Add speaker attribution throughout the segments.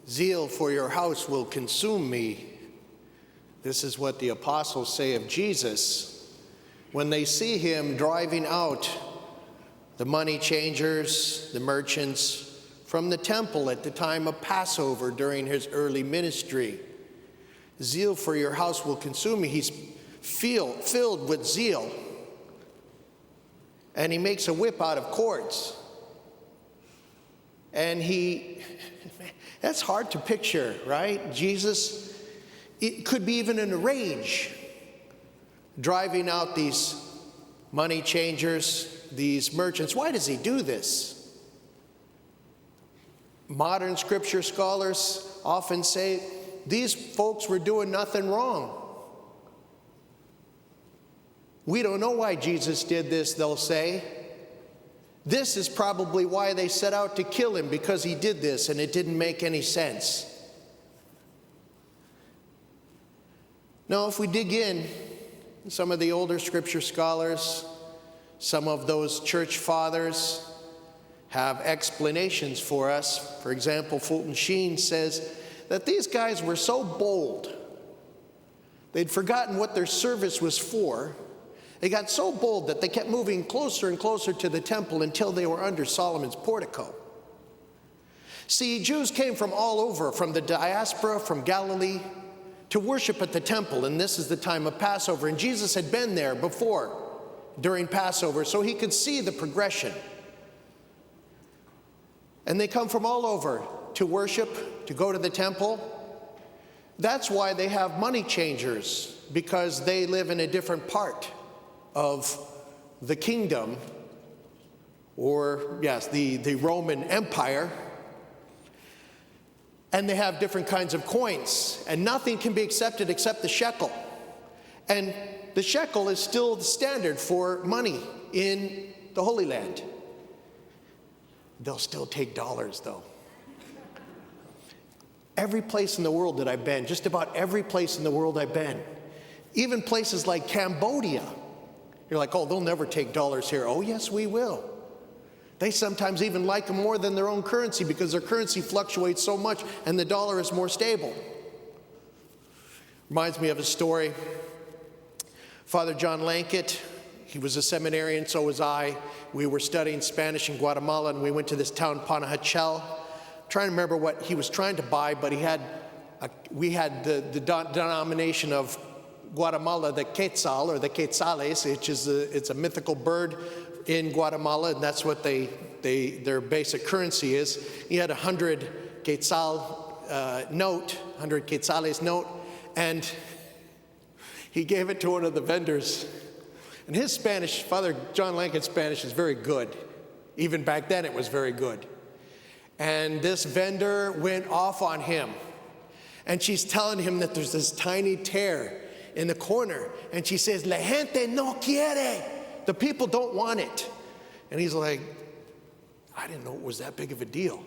Speaker 1: Zeal for your house will consume me. This is what the apostles say of Jesus when they see him driving out the money changers, the merchants, from the temple at the time of Passover during his early ministry. Zeal for your house will consume me. He's filled with zeal. And he makes a whip out of cords. And that's hard to picture, right? Jesus, it could be even in a rage, driving out these money changers, these merchants. Why does he do this? Modern scripture scholars often say these folks were doing nothing wrong. We don't know why Jesus did this, they'll say. This is probably why they set out to kill him, because he did this and it didn't make any sense. Now, if we dig in, some of the older scripture scholars, some of those church fathers have explanations for us. For example, Fulton Sheen says that these guys were so bold, they'd forgotten what their service was for. They got so bold that they kept moving closer and closer to the temple until they were under Solomon's portico. See, Jews came from all over, from the diaspora, from Galilee, to worship at the temple, and this is the time of Passover. And Jesus had been there before, during Passover, so he could see the progression. And they come from all over to worship, to go to the temple. That's why they have money changers, because they live in a different part of the kingdom, or yes, the Roman Empire. And they have different kinds of coins, and nothing can be accepted except the shekel. And the shekel is still the standard for money in the Holy Land. They'll still take dollars, though. Every place in the world that I've been, just about every place in the world I've been, even places like Cambodia, you're like, oh, they'll never take dollars here. Oh, yes, we will. They sometimes even like them more than their own currency, because their currency fluctuates so much and the dollar is more stable. Reminds me of a story. Father John Lankett, he was a seminarian, so was I. We were studying Spanish in Guatemala, and we went to this town, Panajachel. I'm trying to remember what he was trying to buy, but we had the denomination of Guatemala, the quetzal, or the quetzales, which is it's a mythical bird in Guatemala, and that's what their basic currency is. He had 100 quetzal note, 100 quetzales note, and he gave it to one of the vendors. And his Spanish, Father John Lankett's Spanish is very good. Even back then it was very good. And this vendor went off on him. And she's telling him that there's this tiny tear in the corner. And she says, la gente no quiere. The people don't want it. And he's like, I didn't know it was that big of a deal.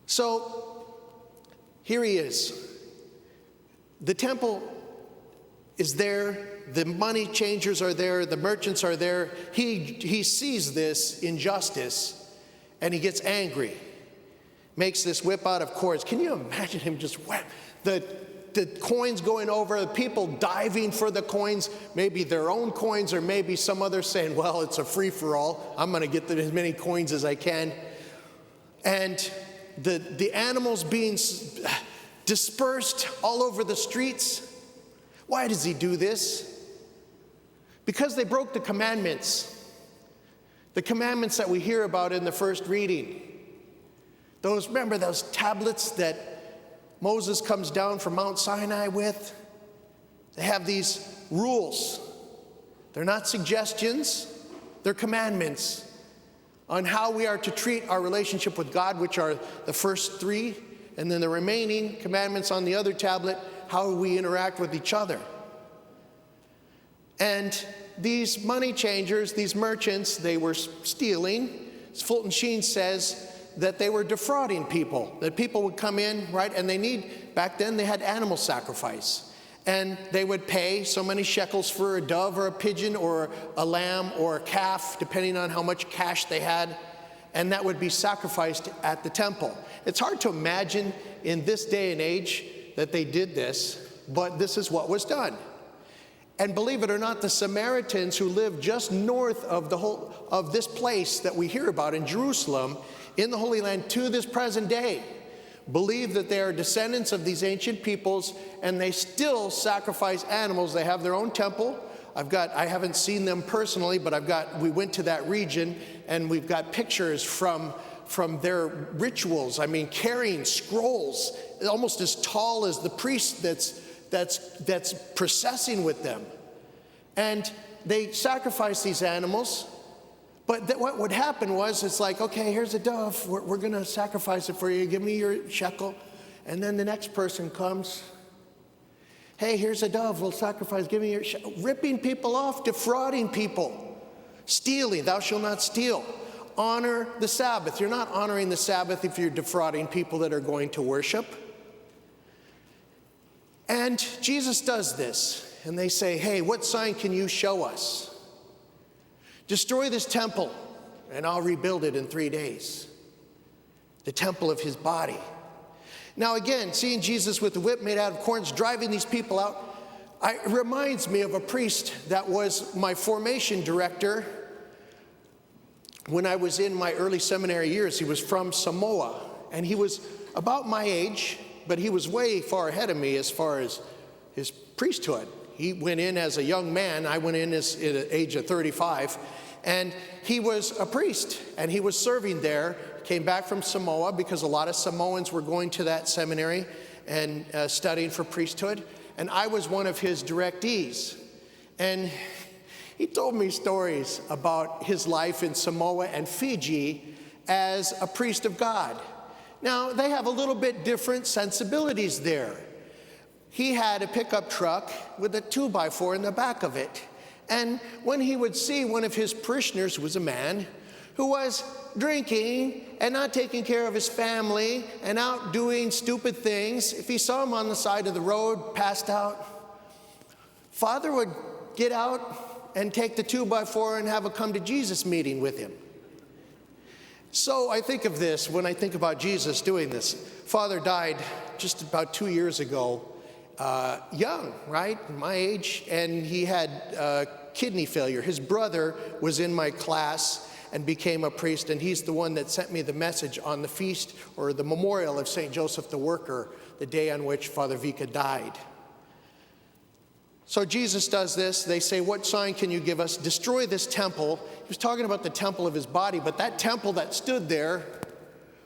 Speaker 1: So here he is. The temple is there. The money changers are there. The merchants are there. He sees this injustice and he gets angry. Makes this whip out of cords. Can you imagine him just the coins going over, the people diving for the coins, maybe their own coins, or maybe some others saying, well, it's a free-for-all. I'm going to get as many coins as I can. And the animals being dispersed all over the streets. Why does he do this? Because they broke the commandments. The commandments that we hear about in the first reading. Remember those tablets that Moses comes down from Mount Sinai with? They have these rules. They're not suggestions, they're commandments on how we are to treat our relationship with God, which are the first three, and then the remaining commandments on the other tablet, how we interact with each other. And these money changers, these merchants, they were stealing. As Fulton Sheen says, that they were defrauding people, that people would come in, right, and back then they had animal sacrifice. And they would pay so many shekels for a dove or a pigeon or a lamb or a calf, depending on how much cash they had. and that would be sacrificed at the temple. It's hard to imagine in this day and age that they did this, but this is what was done. And believe it or not, the Samaritans who lived just north of this place that we hear about in Jerusalem, in the Holy Land to this present day, believe that they are descendants of these ancient peoples, and they still sacrifice animals. They have their own temple. I haven't seen them personally, but we went to that region, and we've got pictures from their rituals. I mean, carrying scrolls almost as tall as the priest that's processing with them. And they sacrifice these animals, but what would happen was, it's like, okay, here's a dove, we're going to sacrifice it for you, give me your shekel. And then the next person comes, hey, here's a dove, we'll sacrifice, give me your shekel. Ripping people off, defrauding people, stealing, thou shalt not steal. Honor the Sabbath. You're not honoring the Sabbath if you're defrauding people that are going to worship. And Jesus does this, and they say, hey, what sign can you show us? Destroy this temple, and I'll rebuild it in 3 days. The temple of his body. Now again, seeing Jesus with the whip made out of corns, driving these people out, it reminds me of a priest that was my formation director when I was in my early seminary years. He was from Samoa, and he was about my age, but he was way far ahead of me as far as his priesthood. He went in as a young man. I went in at the age of 35. And he was a priest, and he was serving there. Came back from Samoa because a lot of Samoans were going to that seminary and studying for priesthood. And I was one of his directees. And he told me stories about his life in Samoa and Fiji as a priest of God. Now, they have a little bit different sensibilities there. He had a pickup truck with a 2x4 in the back of it. And when he would see one of his parishioners, who was a man, who was drinking and not taking care of his family and out doing stupid things, if he saw him on the side of the road, passed out, Father would get out and take the 2x4 and have a come to Jesus meeting with him. So I think of this when I think about Jesus doing this. Father died just about 2 years ago, young, right, my age, and he had kidney failure. His brother was in my class and became a priest, and he's the one that sent me the message on the feast or the memorial of St. Joseph the Worker, the day on which Father Vika died. So Jesus does this. They say, what sign can you give us? Destroy this temple. He was talking about the temple of his body, but that temple that stood there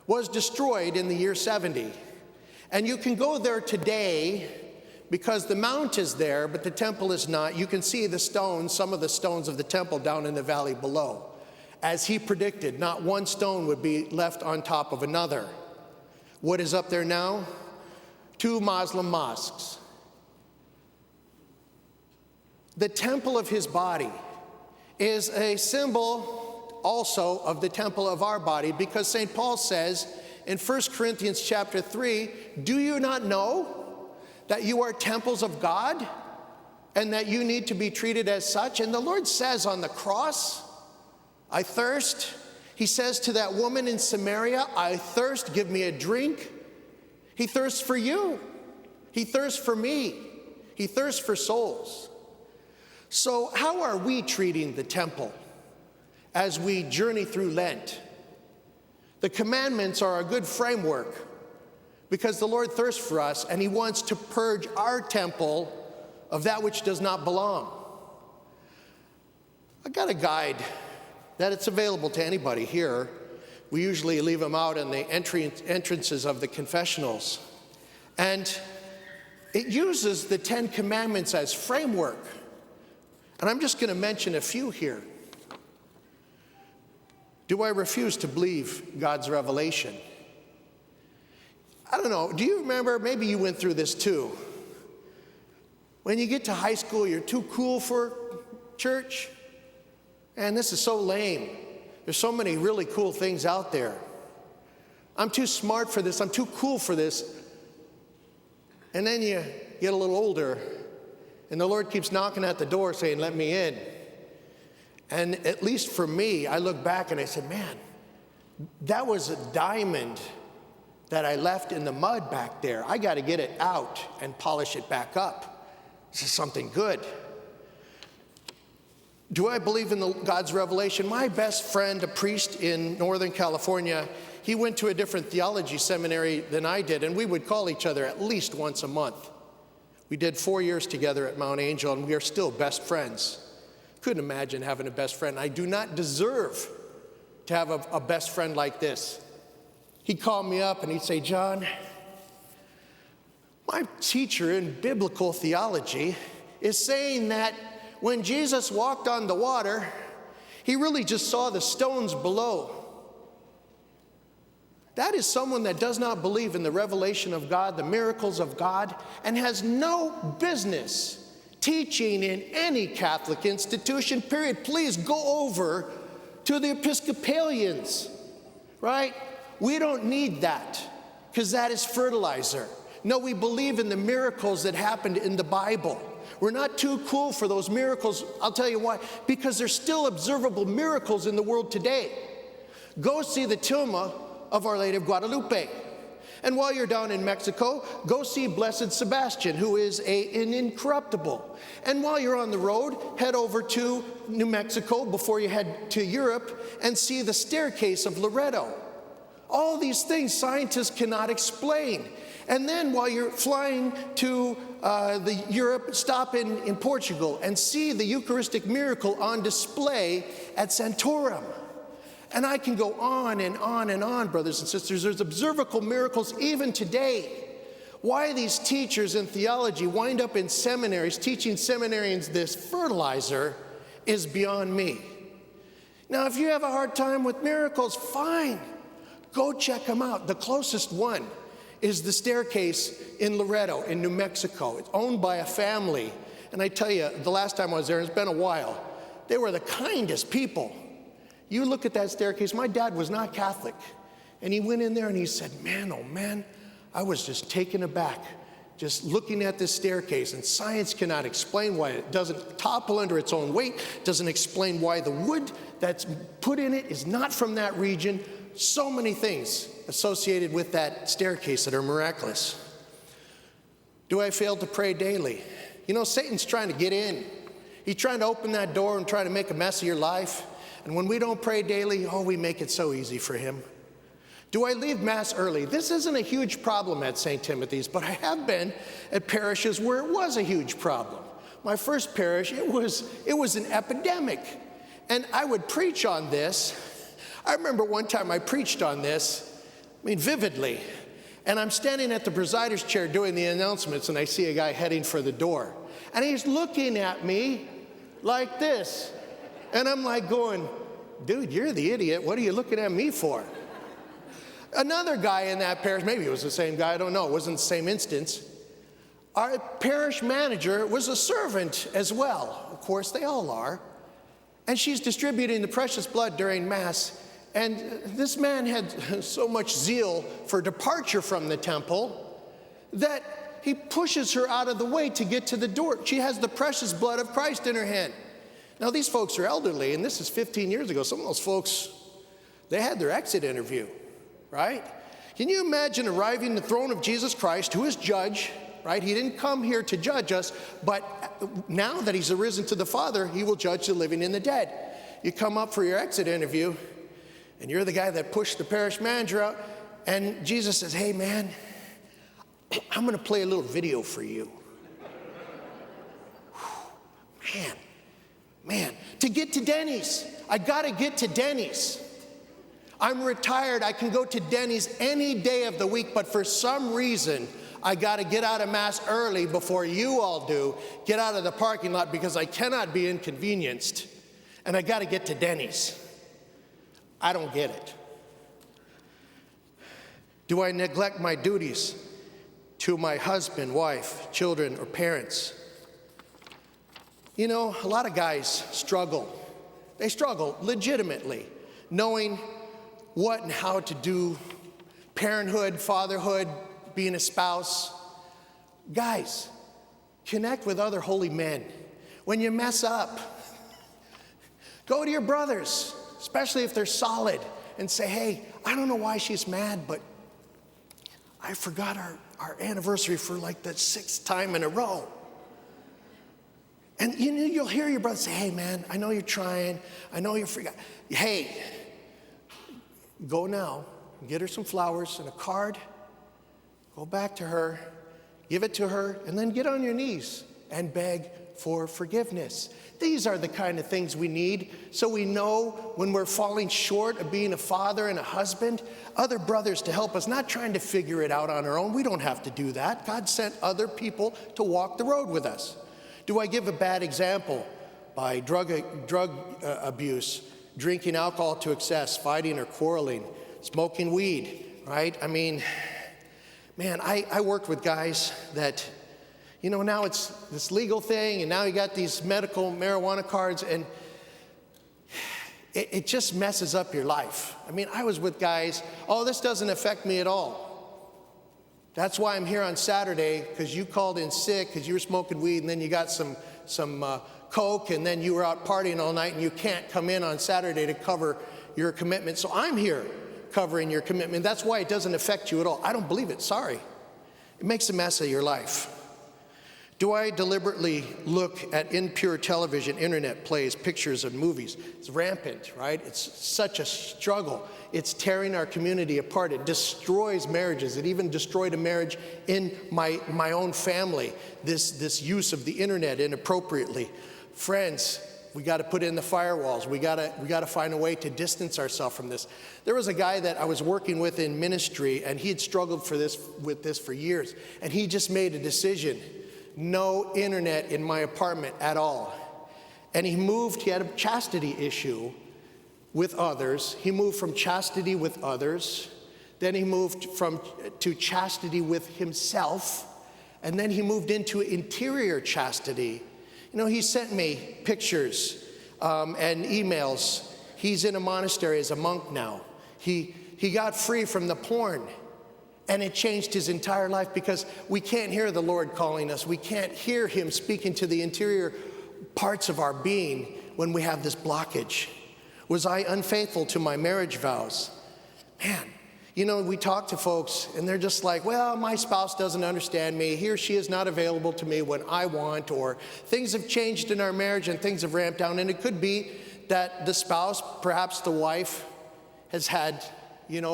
Speaker 1: was destroyed in the year 70. And you can go there today because the mount is there, but the temple is not. You can see the stones, some of the stones of the temple down in the valley below. As he predicted, not one stone would be left on top of another. What is up there now? 2 Muslim mosques. The temple of his body is a symbol also of the temple of our body, because St. Paul says in 1 Corinthians chapter 3, do you not know that you are temples of God and that you need to be treated as such? And the Lord says on the cross, I thirst. He says to that woman in Samaria, I thirst, give me a drink. He thirsts for you. He thirsts for me. He thirsts for souls. So how are we treating the temple as we journey through Lent? The commandments are a good framework because the Lord thirsts for us and he wants to purge our temple of that which does not belong. I got a guide that it's available to anybody here. We usually leave them out in the entrances of the confessionals. And it uses the 10 Commandments as framework. And I'm just going to mention a few here. Do I refuse to believe God's revelation? I don't know. Do you remember, maybe you went through this too. When you get to high school, you're too cool for church. And this is so lame. There's so many really cool things out there. I'm too smart for this. I'm too cool for this. And then you get a little older, and the Lord keeps knocking at the door saying, let me in. And at least for me, I look back and I said, man, That was a diamond that I left in the mud back there. I got to get it out and polish it back up. This is something good. Do I believe in God's revelation? My best friend, a priest in Northern California, he went to a different theology seminary than I did, and we would call each other at least once a month. We did 4 years together at Mount Angel, and we are still best friends. Couldn't imagine having a best friend. I do not deserve to have a best friend like this. He'd call me up and he'd say, John, my teacher in biblical theology is saying that when Jesus walked on the water, he really just saw the stones below. That is someone that does not believe in the revelation of God, the miracles of God, and has no business teaching in any Catholic institution, period. Please go over to the Episcopalians, right? We don't need that, because that is fertilizer. No, we believe in the miracles that happened in the Bible. We're not too cool for those miracles. I'll tell you why. Because there's still observable miracles in the world today. Go see the Tilma of Our Lady of Guadalupe. And while you're down in Mexico, go see Blessed Sebastian, who is an incorruptible. And while you're on the road, head over to New Mexico before you head to Europe and see the staircase of Loreto. All these things scientists cannot explain. And then while you're flying to Europe, stop in Portugal and see the Eucharistic miracle on display at Santorum. And I can go on and on and on, brothers and sisters. There's observable miracles even today. Why these teachers in theology wind up in seminaries teaching seminarians this fertilizer is beyond me. Now, if you have a hard time with miracles, fine. Go check them out. The closest one is the staircase in Loreto in New Mexico. It's owned by a family. And I tell you, the last time I was there, it's been a while, they were the kindest people. You look at that staircase, my dad was not Catholic. And he went in there and he said, man, oh man, I was just taken aback just looking at this staircase. And science cannot explain why it doesn't topple under its own weight, doesn't explain why the wood that's put in it is not from that region. So many things associated with that staircase that are miraculous. Do I fail to pray daily? You know, Satan's trying to get in. He's trying to open that door and try to make a mess of your life. And when we don't pray daily, we make it so easy for him. Do I leave Mass early? This isn't a huge problem at St. Timothy's, but I have been at parishes where it was a huge problem. My first parish, it was an epidemic. And I would preach on this. I remember one time I preached on this, vividly. And I'm standing at the presider's chair doing the announcements, and I see a guy heading for the door. And he's looking at me like this. And I'm like going, dude, you're the idiot. What are you looking at me for? Another guy in that parish, maybe it was the same guy, I don't know, it wasn't the same instance. Our parish manager was a servant as well. Of course, they all are. And she's distributing the precious blood during Mass. And this man had so much zeal for departure from the temple that he pushes her out of the way to get to the door. She has the precious blood of Christ in her hand. Now, these folks are elderly, and this is 15 years ago. Some of those folks, they had their exit interview, right? Can you imagine arriving at the throne of Jesus Christ, who is judge, right? He didn't come here to judge us, but now that he's arisen to the Father, he will judge the living and the dead. You come up for your exit interview, and you're the guy that pushed the parish manager out, and Jesus says, hey, man, I'm going to play a little video for you. Man, to get to Denny's, I got to get to Denny's. I'm retired. I can go to Denny's any day of the week, but for some reason, I got to get out of Mass early before you all do, get out of the parking lot because I cannot be inconvenienced, and I got to get to Denny's. I don't get it. Do I neglect my duties to my husband, wife, children, or parents? You know, a lot of guys struggle. They struggle legitimately, knowing what and how to do parenthood, fatherhood, being a spouse. Guys, connect with other holy men. When you mess up, go to your brothers, especially if they're solid, and say, hey, I don't know why she's mad, but I forgot our anniversary for like the 6th time in a row. And you'll hear your brother say, hey man, I know you're trying. I know you forgot. Hey, go now, get her some flowers and a card. Go back to her, give it to her, and then get on your knees and beg for forgiveness. These are the kind of things we need so we know when we're falling short of being a father and a husband, other brothers to help us, not trying to figure it out on our own. We don't have to do that. God sent other people to walk the road with us. Do I give a bad example by drug abuse, drinking alcohol to excess, fighting or quarreling, smoking weed, right? I mean, man, I worked with guys that, now it's this legal thing, and now you got these medical marijuana cards, and it just messes up your life. I mean, I was with guys, oh, this doesn't affect me at all. That's why I'm here on Saturday, because you called in sick because you were smoking weed, and then you got some coke, and then you were out partying all night, and you can't come in on Saturday to cover your commitment. So I'm here covering your commitment. That's why it doesn't affect you at all. I don't believe it. Sorry. It makes a mess of your life. Do I deliberately look at impure television, internet plays, pictures, and movies? It's rampant, right? It's such a struggle. It's tearing our community apart. It destroys marriages. It even destroyed a marriage in my own family, this use of the internet inappropriately. Friends, we got to put in the firewalls. We got to find a way to distance ourselves from this. There was a guy that I was working with in ministry, and he had struggled with this for years, and he just made a decision. No internet in my apartment at all. And he had a chastity issue with others. He moved from chastity with others. Then he moved to chastity with himself. And then he moved into interior chastity. He sent me pictures and emails. He's in a monastery as a monk now. He got free from the porn. And it changed his entire life because we can't hear the Lord calling us. We can't hear him speaking to the interior parts of our being when we have this blockage. Was I unfaithful to my marriage vows? Man, we talk to folks and they're just like, well, my spouse doesn't understand me. He or she is not available to me when I want, or things have changed in our marriage and things have ramped down. And it could be that the spouse, perhaps the wife, has had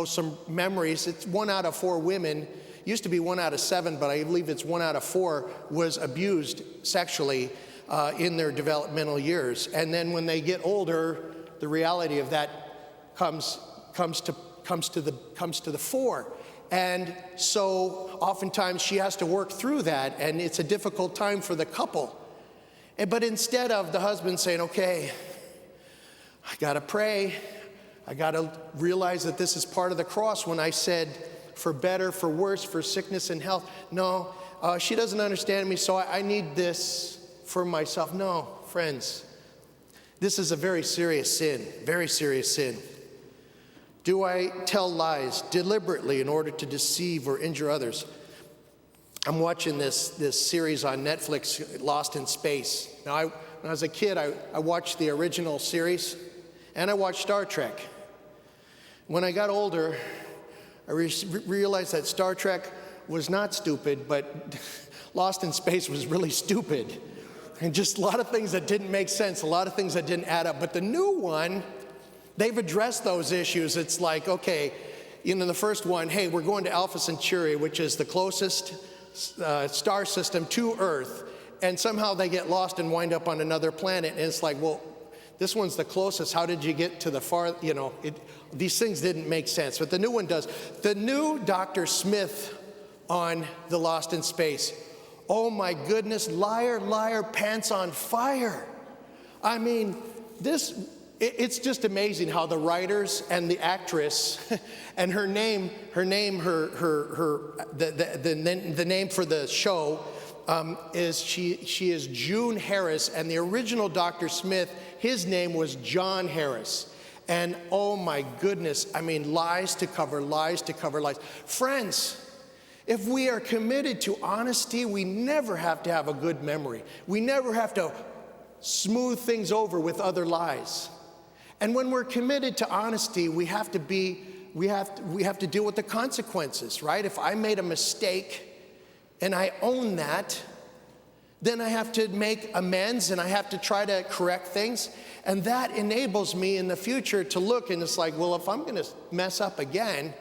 Speaker 1: some memories. It's 1 out of 4 women, used to be 1 out of 7, but I believe it's 1 out of 4 was abused sexually in their developmental years. And then when they get older, the reality of that comes to the fore. And so oftentimes she has to work through that, and it's a difficult time for the couple. But instead of the husband saying, okay, I gotta pray, I got to realize that this is part of the cross when I said for better, for worse, for sickness and health. No, she doesn't understand me, so I need this for myself. No, friends, this is a very serious sin, very serious sin. Do I tell lies deliberately in order to deceive or injure others? I'm watching this series on Netflix, Lost in Space. Now, when I was a kid, I watched the original series, and I watched Star Trek. When I got older, I realized that Star Trek was not stupid, but Lost in Space was really stupid. And just a lot of things that didn't make sense, a lot of things that didn't add up. But the new one, they've addressed those issues. It's like, okay, the first one, hey, we're going to Alpha Centauri, which is the closest star system to Earth. And somehow they get lost and wind up on another planet. And it's like, well, this one's the closest. How did you get to the far, these things didn't make sense. But the new one does. The new Dr. Smith on the Lost in Space. Oh my goodness, liar, liar, pants on fire. I mean, it's just amazing how the writers and the actress and the name for the show is she is June Harris, and the original Dr. Smith, his name was John Harris. And oh my goodness, I mean, lies to cover lies. Friends, if we are committed to honesty, we never have to have a good memory. We never have to smooth things over with other lies. And when we're committed to honesty, we have to deal with the consequences, right? If I made a mistake and I own that, then I have to make amends and I have to try to correct things. And that enables me in the future to look, and it's like, well, if I'm going to mess up again,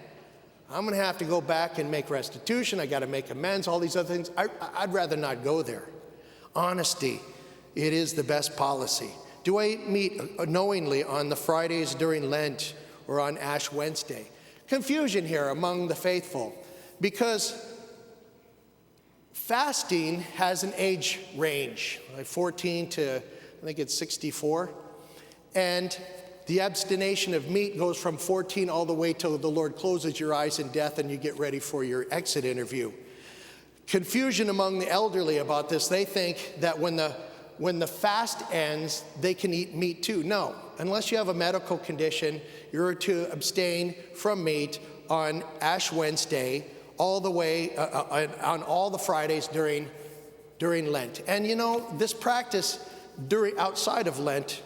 Speaker 1: I'm going to have to go back and make restitution. I got to make amends, all these other things. I'd rather not go there. Honesty, it is the best policy. Do I meet knowingly on the Fridays during Lent or on Ash Wednesday? Confusion here among the faithful, because fasting has an age range, like 14 to, I think it's 64. And the abstination of meat goes from 14 all the way till the Lord closes your eyes in death and you get ready for your exit interview. Confusion among the elderly about this. They think that when the fast ends, they can eat meat too. No, unless you have a medical condition, you're to abstain from meat on Ash Wednesday all the way, on all the Fridays during Lent. And you know, this practice outside of Lent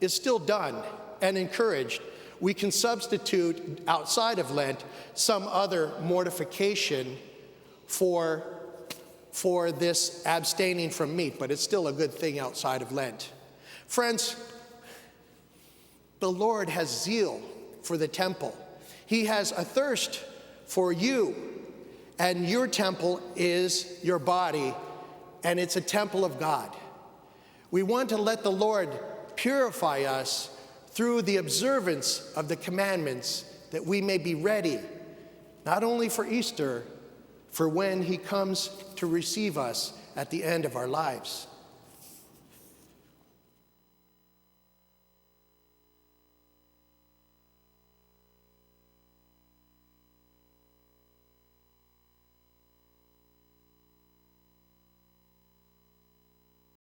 Speaker 1: is still done and encouraged. We can substitute outside of Lent some other mortification for this abstaining from meat, but it's still a good thing outside of Lent. Friends, the Lord has zeal for the temple. He has a thirst for you, and your temple is your body, and it's a temple of God. We want to let the Lord purify us through the observance of the commandments, that we may be ready, not only for Easter, for when he comes to receive us at the end of our lives.